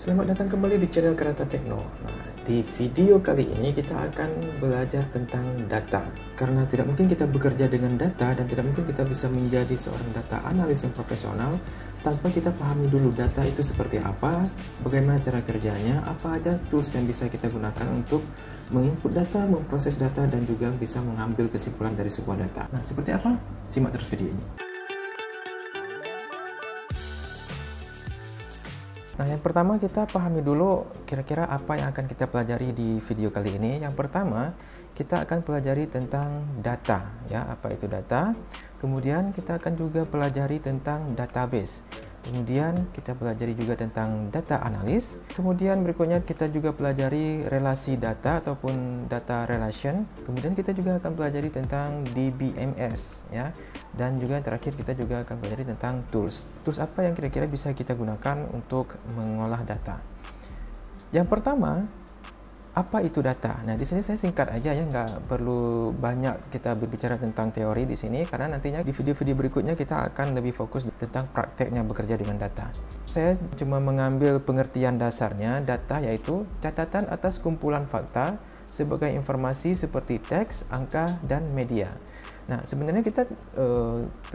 Selamat datang kembali di channel Karata Tekno. Nah, di video kali ini kita akan belajar tentang data. Karena tidak mungkin kita bekerja dengan data dan tidak mungkin kita bisa menjadi seorang data analis yang profesional tanpa kita pahami dulu data itu seperti apa, bagaimana cara kerjanya, apa aja tools yang bisa kita gunakan untuk menginput data, memproses data, dan juga bisa mengambil kesimpulan dari sebuah data. Nah, seperti apa? Simak terus video ini. Nah, yang pertama kita pahami dulu kira-kira apa yang akan kita pelajari di video kali ini. Yang pertama, kita akan pelajari tentang data, ya, apa itu data. Kemudian kita akan juga pelajari tentang database. Kemudian kita pelajari juga tentang data analis. Kemudian berikutnya kita juga pelajari relasi data ataupun data relation. Kemudian kita juga akan pelajari tentang DBMS, ya. Dan juga terakhir kita juga akan pelajari tentang tools. Tools apa yang kira-kira bisa kita gunakan untuk mengolah data. Yang pertama, apa itu data? Nah, di sini saya singkat aja ya, nggak perlu banyak kita berbicara tentang teori di sini, karena nantinya di video-video berikutnya kita akan lebih fokus tentang prakteknya bekerja dengan data. Saya cuma mengambil pengertian dasarnya. Data yaitu catatan atas kumpulan fakta sebagai informasi seperti teks, angka, dan media. Nah, sebenarnya kita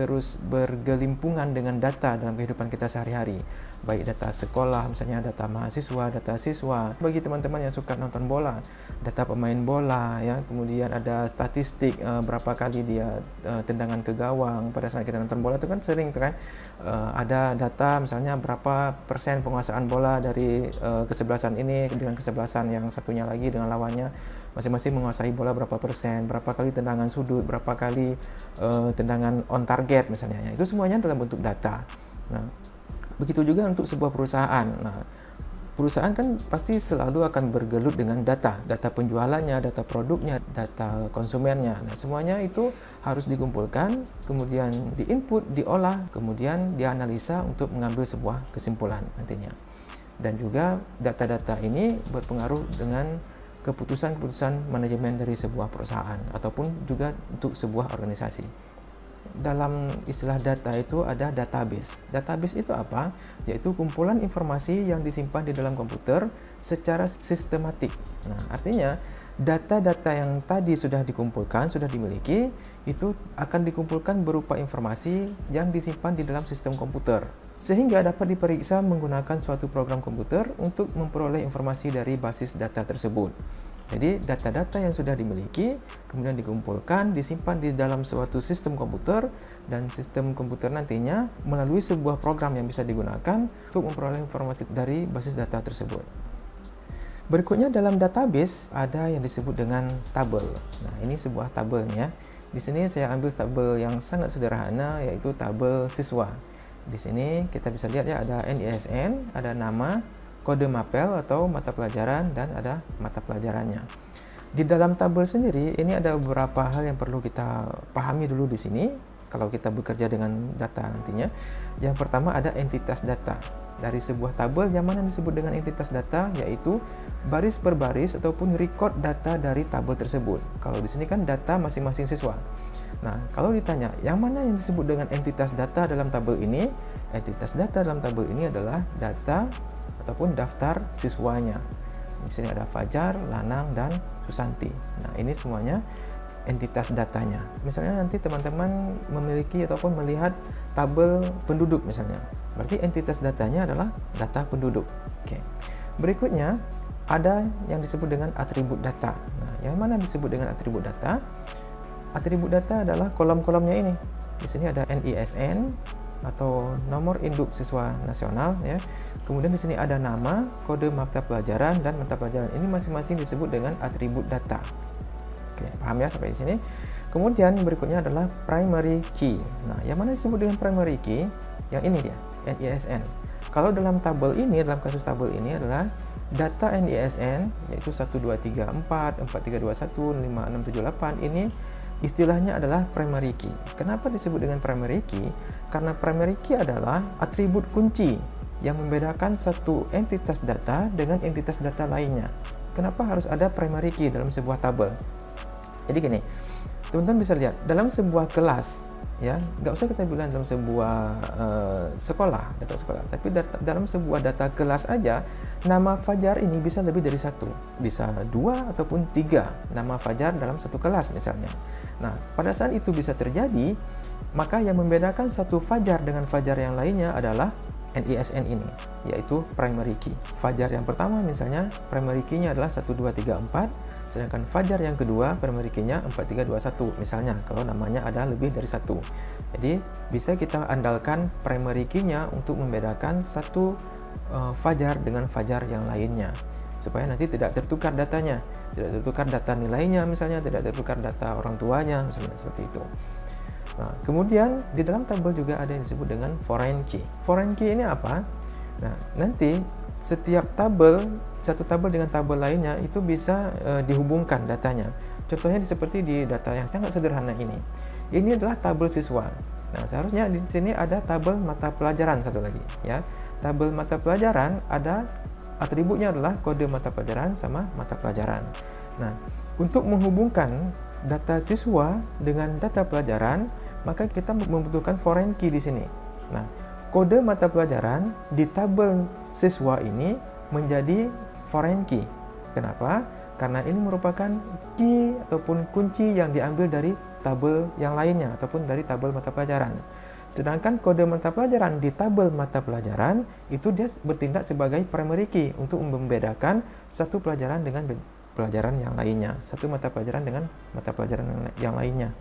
terus bergelimpungan dengan data dalam kehidupan kita sehari-hari. Baik data sekolah, misalnya data mahasiswa, data siswa. Bagi teman-teman yang suka nonton bola, data pemain bola, ya. Kemudian ada statistik berapa kali dia tendangan ke gawang. Pada saat kita nonton bola itu kan sering kan ada data misalnya berapa persen penguasaan bola dari kesebelasan ini dengan kesebelasan yang satunya lagi dengan lawannya. Masing-masing menguasai bola berapa persen, berapa kali tendangan sudut, berapa kali tendangan on target misalnya. Itu semuanya dalam bentuk data. Nah, begitu juga untuk sebuah perusahaan. Nah, perusahaan kan pasti selalu akan bergelut dengan data penjualannya, data produknya, data konsumennya. Nah, semuanya itu harus dikumpulkan, kemudian diinput, diolah, kemudian dianalisa untuk mengambil sebuah kesimpulan nantinya. Dan juga data-data ini berpengaruh dengan keputusan-keputusan manajemen dari sebuah perusahaan ataupun juga untuk sebuah organisasi. Dalam istilah data itu ada database. Database itu apa? Yaitu kumpulan informasi yang disimpan di dalam komputer secara sistematik. Nah, artinya data-data yang tadi sudah dikumpulkan, sudah dimiliki, itu akan dikumpulkan berupa informasi yang disimpan di dalam sistem komputer, sehingga dapat diperiksa menggunakan suatu program komputer untuk memperoleh informasi dari basis data tersebut. Jadi data-data yang sudah dimiliki kemudian dikumpulkan, disimpan di dalam suatu sistem komputer, dan sistem komputer nantinya melalui sebuah program yang bisa digunakan untuk memperoleh informasi dari basis data tersebut. Berikutnya dalam database ada yang disebut dengan tabel. Nah, ini sebuah tabelnya. Di sini saya ambil tabel yang sangat sederhana, yaitu tabel siswa. Di sini kita bisa lihat ya, ada NISN, ada nama, kode mapel atau mata pelajaran, dan ada mata pelajarannya. Di dalam tabel sendiri ini ada beberapa hal yang perlu kita pahami dulu di sini kalau kita bekerja dengan data nantinya. Yang pertama ada entitas data. Dari sebuah tabel yang mana disebut dengan entitas data, yaitu baris per baris ataupun record data dari tabel tersebut. Kalau di sini kan data masing-masing siswa. Nah, kalau ditanya yang mana yang disebut dengan entitas data dalam tabel ini, entitas data dalam tabel ini adalah data ataupun daftar siswanya. Di sini ada Fajar, Lanang, dan Susanti. Nah, ini semuanya entitas datanya. Misalnya nanti teman-teman memiliki ataupun melihat tabel penduduk misalnya. Berarti entitas datanya adalah data penduduk. Oke. Berikutnya ada yang disebut dengan atribut data. Nah, yang mana disebut dengan atribut data? Atribut data adalah kolom-kolomnya ini. Di sini ada NISN atau nomor induk siswa nasional, ya. Kemudian di sini ada nama, kode mata pelajaran, dan mata pelajaran. Ini masing-masing disebut dengan atribut data. Oke, paham ya sampai di sini? Kemudian berikutnya adalah primary key. Nah, yang mana disebut dengan primary key? Yang ini dia, NISN. Kalau dalam tabel ini, dalam kasus tabel ini adalah data NISN, yaitu 1234, 4321, 5678, ini istilahnya adalah primary key. Kenapa disebut dengan primary key? Karena primary key adalah atribut kunci yang membedakan satu entitas data dengan entitas data lainnya. Kenapa harus ada primary key dalam sebuah tabel? Jadi gini, teman-teman bisa lihat dalam sebuah kelas ya, nggak usah kita bilang dalam sebuah sekolah, data sekolah, tapi dalam sebuah data kelas aja, nama Fajar ini bisa lebih dari satu, bisa 2 ataupun 3 nama Fajar dalam satu kelas misalnya. Nah, pada saat itu bisa terjadi, maka yang membedakan satu Fajar dengan Fajar yang lainnya adalah NISN ini, yaitu primary key. Fajar yang pertama misalnya primary key-nya adalah 1, 2, 3, 4, sedangkan Fajar yang kedua primary key-nya 4, 3, 2, 1 misalnya, kalau namanya ada lebih dari satu. Jadi bisa kita andalkan primary key-nya untuk membedakan satu Fajar dengan Fajar yang lainnya, supaya nanti tidak tertukar datanya, tidak tertukar data nilainya misalnya, tidak tertukar data orang tuanya misalnya, seperti itu. Nah, kemudian di dalam tabel juga ada yang disebut dengan foreign key. Foreign key ini apa? Nah, nanti setiap tabel, satu tabel dengan tabel lainnya itu bisa dihubungkan datanya. Contohnya seperti di data yang sangat sederhana ini. Ini adalah tabel siswa. Nah, seharusnya di sini ada tabel mata pelajaran satu lagi, ya. Tabel mata pelajaran ada atributnya adalah kode mata pelajaran sama mata pelajaran. Nah, untuk menghubungkan data siswa dengan data pelajaran, maka kita membutuhkan foreign key di sini. Nah, kode mata pelajaran di tabel siswa ini menjadi foreign key. Kenapa? Karena ini merupakan key ataupun kunci yang diambil dari tabel yang lainnya ataupun dari tabel mata pelajaran. Sedangkan kode mata pelajaran di tabel mata pelajaran itu dia bertindak sebagai primary key untuk membedakan satu pelajaran dengan pelajaran yang lainnya, satu mata pelajaran dengan mata pelajaran yang lainnya.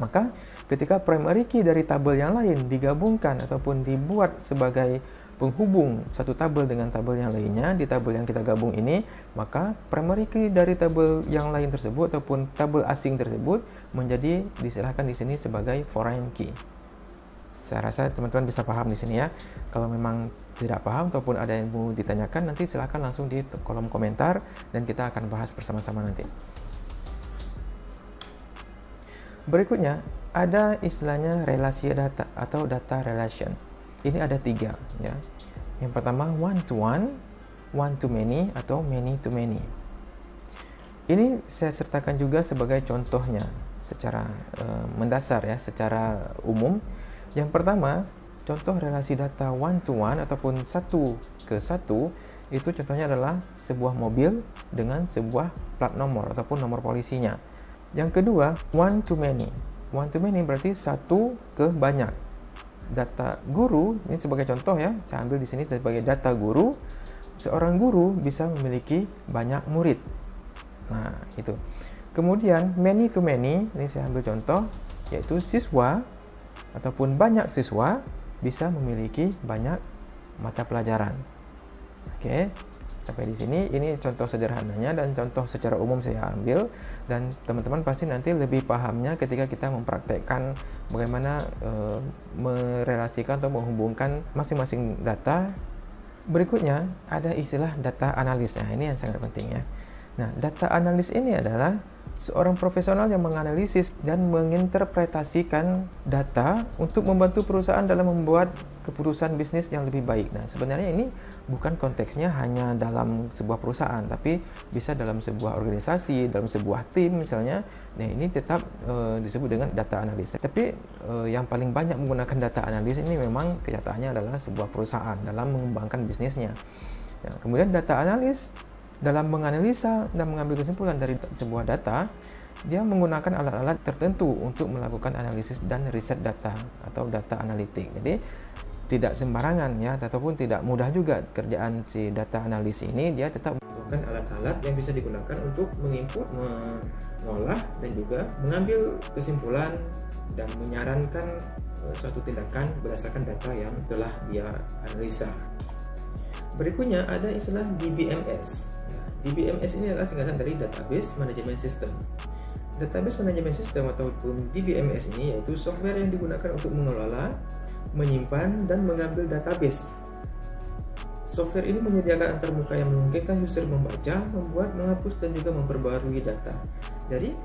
Maka ketika primary key dari tabel yang lain digabungkan ataupun dibuat sebagai penghubung satu tabel dengan tabel yang lainnya di tabel yang kita gabung ini, maka primary key dari tabel yang lain tersebut ataupun tabel asing tersebut menjadi diserahkan di sini sebagai foreign key. Saya rasa teman-teman bisa paham di sini ya. Kalau memang tidak paham ataupun ada yang mau ditanyakan, nanti silahkan langsung di kolom komentar dan kita akan bahas bersama-sama nanti. Berikutnya ada istilahnya relasi data atau data relation. Ini ada 3 ya. Yang pertama one to one, one to many atau many to many. Ini saya sertakan juga sebagai contohnya secara mendasar ya, secara umum. Yang pertama, contoh relasi data one to one ataupun 1 ke 1 itu contohnya adalah sebuah mobil dengan sebuah plat nomor ataupun nomor polisinya. Yang kedua, one to many. One to many berarti 1 ke banyak. Data guru, ini sebagai contoh ya, saya ambil di sini sebagai data guru. Seorang guru bisa memiliki banyak murid. Nah, itu. Kemudian many to many, ini saya ambil contoh, yaitu siswa ataupun banyak siswa bisa memiliki banyak mata pelajaran. Oke, sampai di sini ini contoh sederhananya dan contoh secara umum saya ambil, dan teman-teman pasti nanti lebih pahamnya ketika kita mempraktekkan bagaimana merelasikan atau menghubungkan masing-masing data. Berikutnya ada istilah data analis. Nah, ini yang sangat penting ya. Nah, data analis ini adalah seorang profesional yang menganalisis dan menginterpretasikan data untuk membantu perusahaan dalam membuat keputusan bisnis yang lebih baik. Nah, sebenarnya ini bukan konteksnya hanya dalam sebuah perusahaan, tapi bisa dalam sebuah organisasi, dalam sebuah tim misalnya. Nah, ini tetap disebut dengan data analis. Tapi yang paling banyak menggunakan data analis ini memang kenyataannya adalah sebuah perusahaan dalam mengembangkan bisnisnya. Nah, kemudian data analis dalam menganalisa dan mengambil kesimpulan dari sebuah data, dia menggunakan alat-alat tertentu untuk melakukan analisis dan riset data atau data analitik. Jadi tidak sembarangan ya, ataupun tidak mudah juga kerjaan si data analis ini. Dia tetap menggunakan alat-alat yang bisa digunakan untuk menginput, mengolah, dan juga mengambil kesimpulan dan menyarankan suatu tindakan berdasarkan data yang telah dia analisa. Berikutnya ada istilah DBMS. DBMS ini adalah singkatan dari Database Management System. Database Management System ataupun DBMS ini yaitu software yang digunakan untuk mengelola, menyimpan, dan mengambil database. Software ini menyediakan antarmuka yang memungkinkan user membaca, membuat, menghapus, dan juga memperbarui data. Jadi,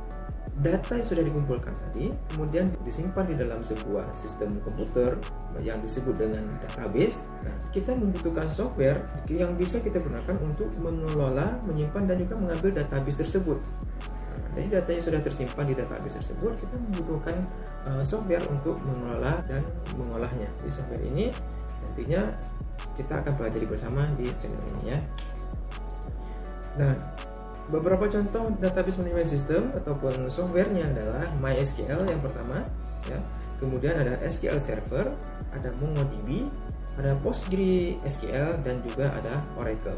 data yang sudah dikumpulkan tadi kemudian disimpan di dalam sebuah sistem komputer yang disebut dengan database. Nah, kita membutuhkan software yang bisa kita gunakan untuk mengelola, menyimpan, dan juga mengambil database tersebut. jadi datanya sudah tersimpan di database tersebut, kita membutuhkan software untuk mengelola dan mengolahnya. Di software ini nantinya kita akan pelajari bersama di channel ini ya. Nah, beberapa contoh database management system ataupun softwarenya adalah MySQL yang pertama ya. Kemudian ada SQL Server, ada MongoDB, ada PostgreSQL, dan juga ada Oracle.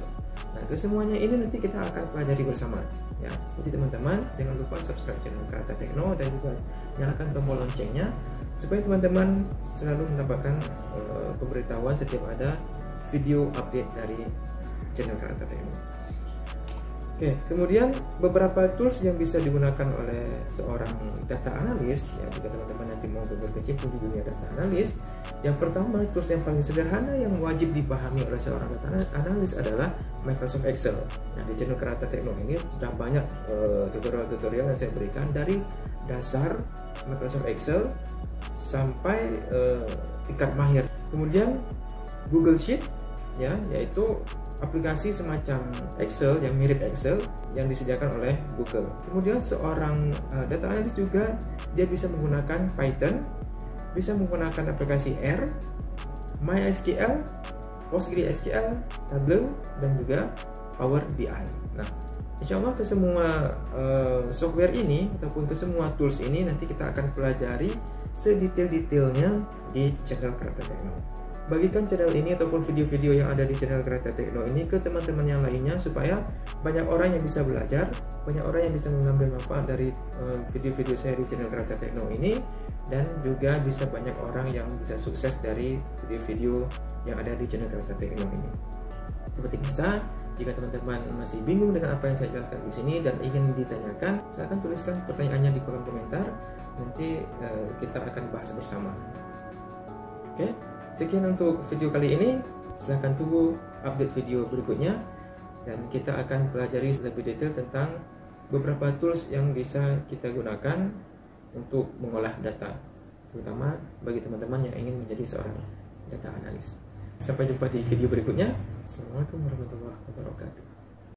Nah, kesemuanya ini nanti kita akan pelajari bersama ya. Jadi teman-teman jangan lupa subscribe channel Karata Tekno dan juga nyalakan tombol loncengnya supaya teman-teman selalu mendapatkan pemberitahuan setiap ada video update dari channel Karata Tekno. Oke, kemudian beberapa tools yang bisa digunakan oleh seorang data analis ya, jika teman-teman nanti mau berkecimpung di dunia data analis. Yang pertama, tools yang paling sederhana yang wajib dipahami oleh seorang data analis adalah Microsoft Excel. Nah, di channel Karata Tekno ini sudah banyak tutorial-tutorial yang saya berikan dari dasar Microsoft Excel sampai tingkat mahir. Kemudian Google Sheet ya, yaitu aplikasi semacam Excel yang mirip Excel yang disediakan oleh Google. Kemudian seorang data analis juga dia bisa menggunakan Python, bisa menggunakan aplikasi R, MySQL, PostgreSQL, Tableau, dan juga Power BI. Nah, insya Allah ke semua software ini ataupun ke semua tools ini nanti kita akan pelajari sedetail-detailnya di channel Karata Tekno. Bagikan channel ini ataupun video-video yang ada di channel Karata Tekno ini ke teman-teman yang lainnya supaya banyak orang yang bisa belajar, banyak orang yang bisa mengambil manfaat dari video-video saya di channel Karata Tekno ini, dan juga bisa banyak orang yang bisa sukses dari video-video yang ada di channel Karata Tekno ini. Seperti biasa, jika teman-teman masih bingung dengan apa yang saya jelaskan di sini dan ingin ditanyakan, silahkan tuliskan pertanyaannya di kolom komentar. Nanti kita akan bahas bersama. Oke? Sekian untuk video kali ini, silahkan tunggu update video berikutnya dan kita akan pelajari lebih detail tentang beberapa tools yang bisa kita gunakan untuk mengolah data, terutama bagi teman-teman yang ingin menjadi seorang data analis. Sampai jumpa di video berikutnya. Assalamualaikum warahmatullahi wabarakatuh.